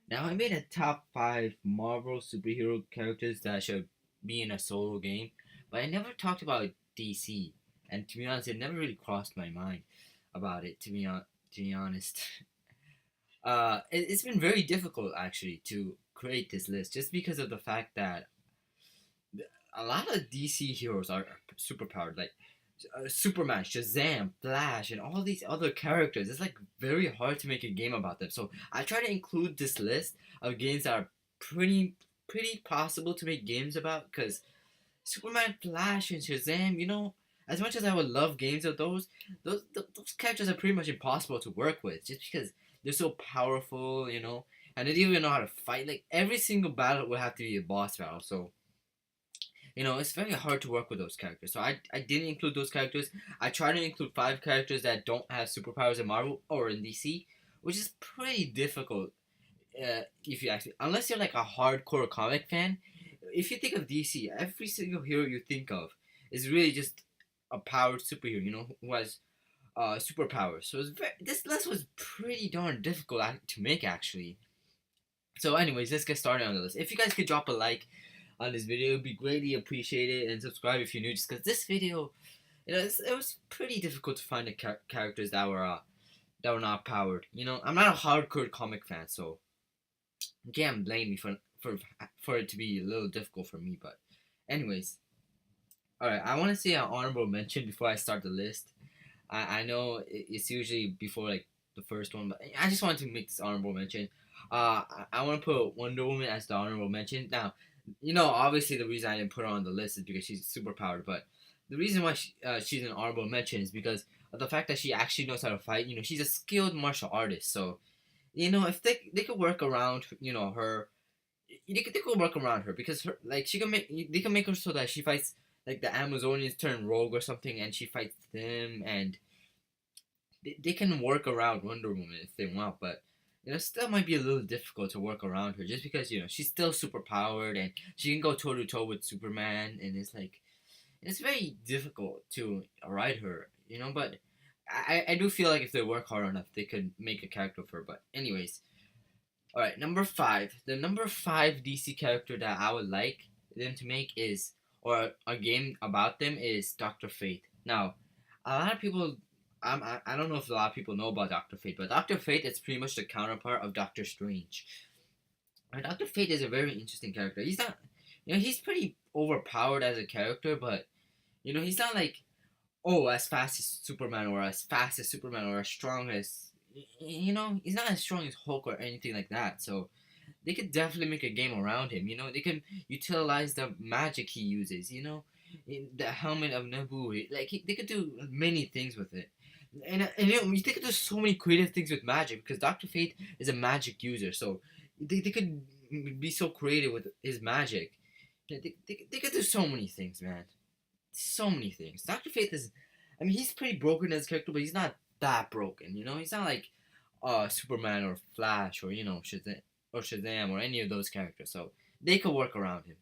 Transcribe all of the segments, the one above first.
Now, I made a top 5 Marvel superhero characters that should be in a solo game, but I never talked about DC. And to be honest, it never really crossed my mind about it, to be honest. It's been very difficult, actually, to create this list just because of the fact that a lot of DC heroes are superpowered. Like, Superman, Shazam, Flash, and all these other characters. It's like very hard to make a game about them. So I try to include this list of games that are pretty possible to make games about. Because Superman, Flash, and Shazam, as much as I would love games of those characters are pretty much impossible to work with, just because they're so powerful, and they don't even know how to fight. Like every single battle would have to be a boss battle. So it's very hard to work with those characters. So I didn't include those characters. I try to include 5 characters that don't have superpowers in Marvel or in DC, which is pretty difficult. If you actually, unless you're like a hardcore comic fan, if you think of DC, every single hero you think of is really just a powered superhero. Who has superpowers. So this list was pretty darn difficult to make actually. So, anyways, let's get started on the list. If you guys could drop a like on this video, it'd be greatly appreciated, and subscribe if you're new. Just because this video, it was pretty difficult to find the characters that were not powered. I'm not a hardcore comic fan, so you can't blame me for it to be a little difficult for me. But, anyways, all right. I want to say an honorable mention before I start the list. I know it's usually before like the first one, but I just wanted to make this honorable mention. I want to put Wonder Woman as the honorable mention. Now, obviously the reason I didn't put her on the list is because she's super powered, but the reason why she's an honorable mention is because of the fact that she actually knows how to fight. She's a skilled martial artist, so if they could work around, her, they could work around her because her like she can make they can make her so that she fights like the Amazonians turn rogue or something, and she fights them, and they can work around Wonder Woman if they want, but still might be a little difficult to work around her just because she's still super powered and she can go toe to toe with Superman, and it's very difficult to ride her, But I do feel like if they work hard enough, they could make a character of her. But anyways, all right, number 5. The number 5 DC character that I would like them to make is, or a game about them is Dr. Fate. Now, a lot of people, I don't know if a lot of people know about Dr. Fate, but Dr. Fate is pretty much the counterpart of Doctor Strange. And Dr. Fate is a very interesting character. He's not, he's pretty overpowered as a character, but he's not like, oh, as fast as Superman or as fast as Superman or as strong as, he's not as strong as Hulk or anything like that. So they could definitely make a game around him. They can utilize the magic he uses. In the helmet of Naboo. Like they could do many things with it. And they could do so many creative things with magic because Dr. Fate is a magic user. So they could be so creative with his magic. They could do so many things, man. So many things. Dr. Fate is, I mean, he's pretty broken as a character, but he's not that broken. He's not like Superman or Flash or Shazam or any of those characters. So they could work around him.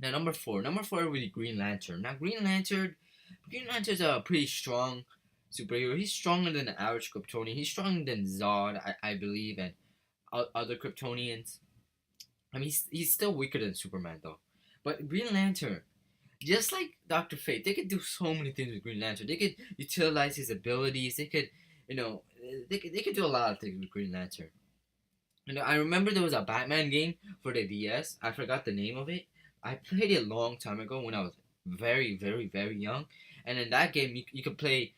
Now number 4 would be Green Lantern. Now Green Lantern's a pretty strong superhero. He's stronger than the average Kryptonian. He's stronger than Zod, I believe, and other Kryptonians. I mean, he's still weaker than Superman though. But Green Lantern, just like Dr. Fate, they could do so many things with Green Lantern. They could utilize his abilities. They could, you know, they could do a lot of things with Green Lantern. I remember there was a Batman game for the DS. I forgot the name of it. I played it a long time ago when I was very, very, very young. And in that game, you can play.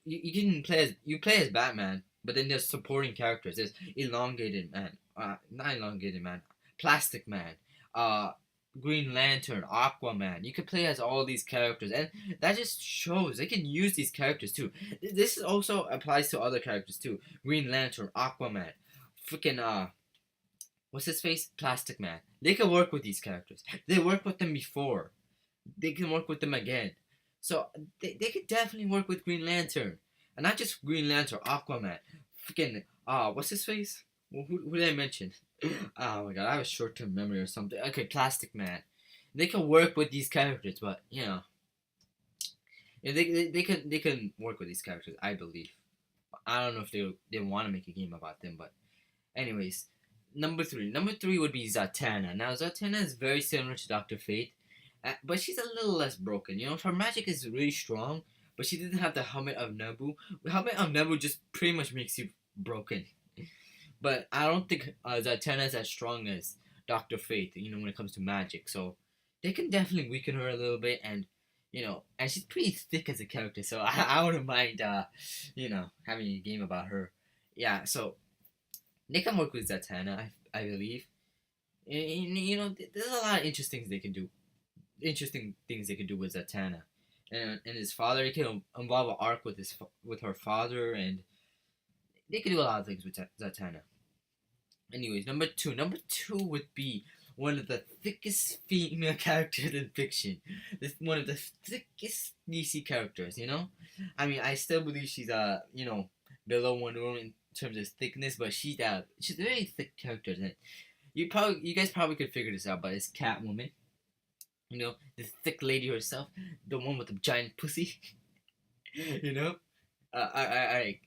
You can play as Batman, but then there's supporting characters. There's Elongated Man, not Elongated Man, Plastic Man, uh, Green Lantern, Aquaman. You could play as all these characters, and that just shows they can use these characters too. This also applies to other characters too. Green Lantern, Aquaman, freaking what's his face? Plastic Man. They can work with these characters. They worked with them before. They can work with them again. So they could definitely work with Green Lantern. And not just Green Lantern, Aquaman. Freaking what's his face? Who did I mention? Oh my god, I have a short term memory or something. Okay, Plastic Man. They can work with these characters, but they can work with these characters, I believe. I don't know if they want to make a game about them, but anyways, Number three would be Zatanna. Now Zatanna is very similar to Dr. Fate, but she's a little less broken. You know, her magic is really strong, but she didn't have the helmet of Nebu. The helmet of Nebu just pretty much makes you broken. But I don't think Zatanna is as strong as Dr. Fate. You know, when it comes to magic, so they can definitely weaken her a little bit, and and she's pretty thick as a character. So I wouldn't mind, having a game about her. Yeah, so they can work with Zatanna, I believe. And, there's a lot of interesting things they can do with Zatanna. And his father, he can involve an arc with with her father, and they can do a lot of things with Zatanna. Anyways, number two would be one of the thickest female characters in fiction. This one of the thickest DC characters. I mean, I still believe she's below Wonder Woman in terms of thickness, but she's a very thick character. And you guys probably could figure this out, but it's Catwoman. The thick lady herself, the one with the giant pussy. you know, I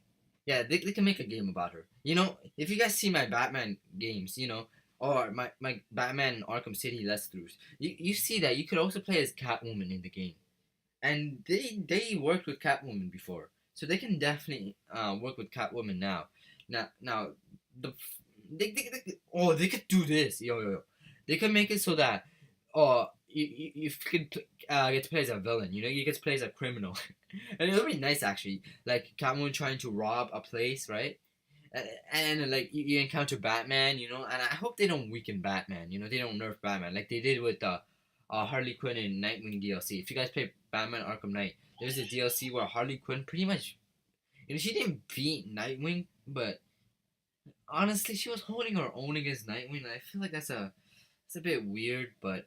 yeah, they can make a game about her. If you guys see my Batman games, or my Batman Arkham City Let's Throughs, you see that you could also play as Catwoman in the game, and they worked with Catwoman before, so they can definitely work with Catwoman now. Now the they could do this, yo. They can make it so that you could get to play as a villain. You get to play as a criminal, and it would be nice actually. Like Catwoman trying to rob a place, right? And like you encounter Batman, and I hope they don't weaken Batman. They don't nerf Batman like they did with Harley Quinn and Nightwing DLC. If you guys play Batman Arkham Knight, there's a DLC where Harley Quinn pretty much, she didn't beat Nightwing, but honestly, she was holding her own against Nightwing. And I feel like it's a bit weird, but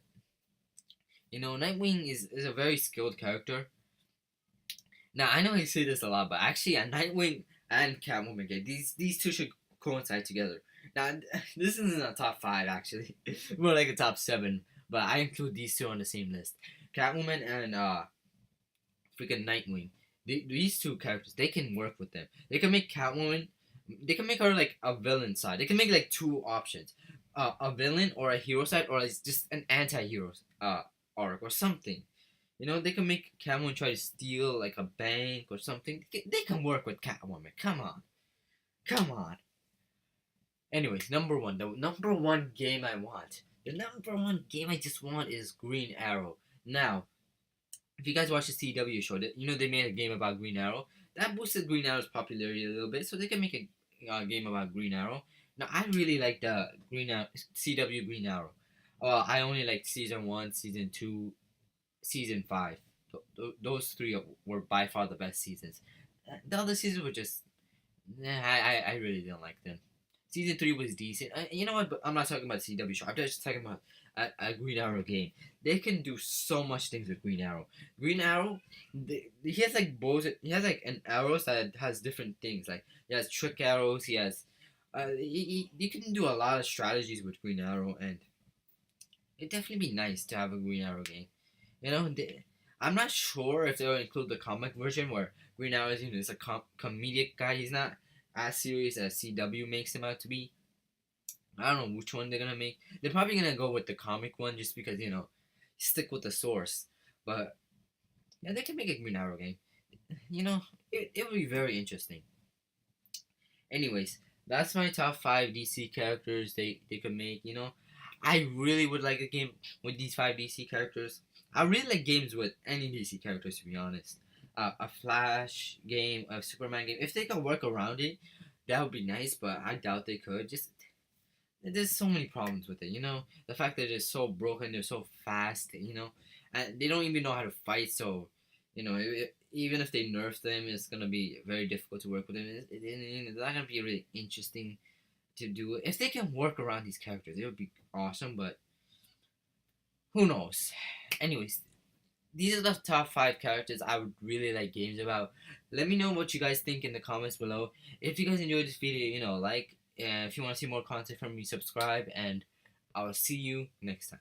Nightwing is a very skilled character. Now I know I say this a lot, but actually, a Nightwing and Catwoman game, these two should coincide together. Now this isn't a top five actually, more like a top seven, but I include these two on the same list. Catwoman and freaking Nightwing. These two characters, they can work with them. They can make Catwoman. They can make her like a villain side. They can make like two options, a villain or a hero side, or it's just an anti-hero arc or something. They can make Catwoman try to steal like a bank or something. They can work with Catwoman. Come on. Anyways, the number one game I want, the number one game I just want is Green Arrow. Now, if you guys watch the CW show, they made a game about Green Arrow. That boosted Green Arrow's popularity a little bit, so they can make a game about Green Arrow. Now, I really like the CW Green Arrow. I only like season 1, season 2, season 5. Those three were by far the best seasons. The other seasons were just, I really didn't like them. Season 3 was decent. You know what? But I'm not talking about CW show. I'm just talking about a Green Arrow game. They can do so much things with Green Arrow. Green Arrow, he has like bows. He has like an arrows that has different things. Like he has trick arrows. He has, you can do a lot of strategies with Green Arrow, and it'd definitely be nice to have a Green Arrow game. I'm not sure if they'll include the comic version where Green Arrow is a comedic guy. He's not as serious as CW makes him out to be. I don't know which one they're gonna make. They're probably gonna go with the comic one just because stick with the source. But yeah, they can make a Green Arrow game. It would be very interesting. Anyways, that's my top 5 DC characters they could make. I really would like a game with these 5 DC characters. I really like games with any DC characters, to be honest. A Flash game, a Superman game. If they can work around it, that would be nice. But I doubt they could. Just there's so many problems with it. The fact that they're so broken, they're so fast. And they don't even know how to fight. So, even if they nerf them, it's gonna be very difficult to work with them. It's not gonna be really interesting to do. If they can work around these characters, it would be awesome. But who knows? Anyways, these are the top 5 characters I would really like games about. Let me know what you guys think in the comments below. If you guys enjoyed this video, like. And if you want to see more content from me, subscribe. And I'll see you next time.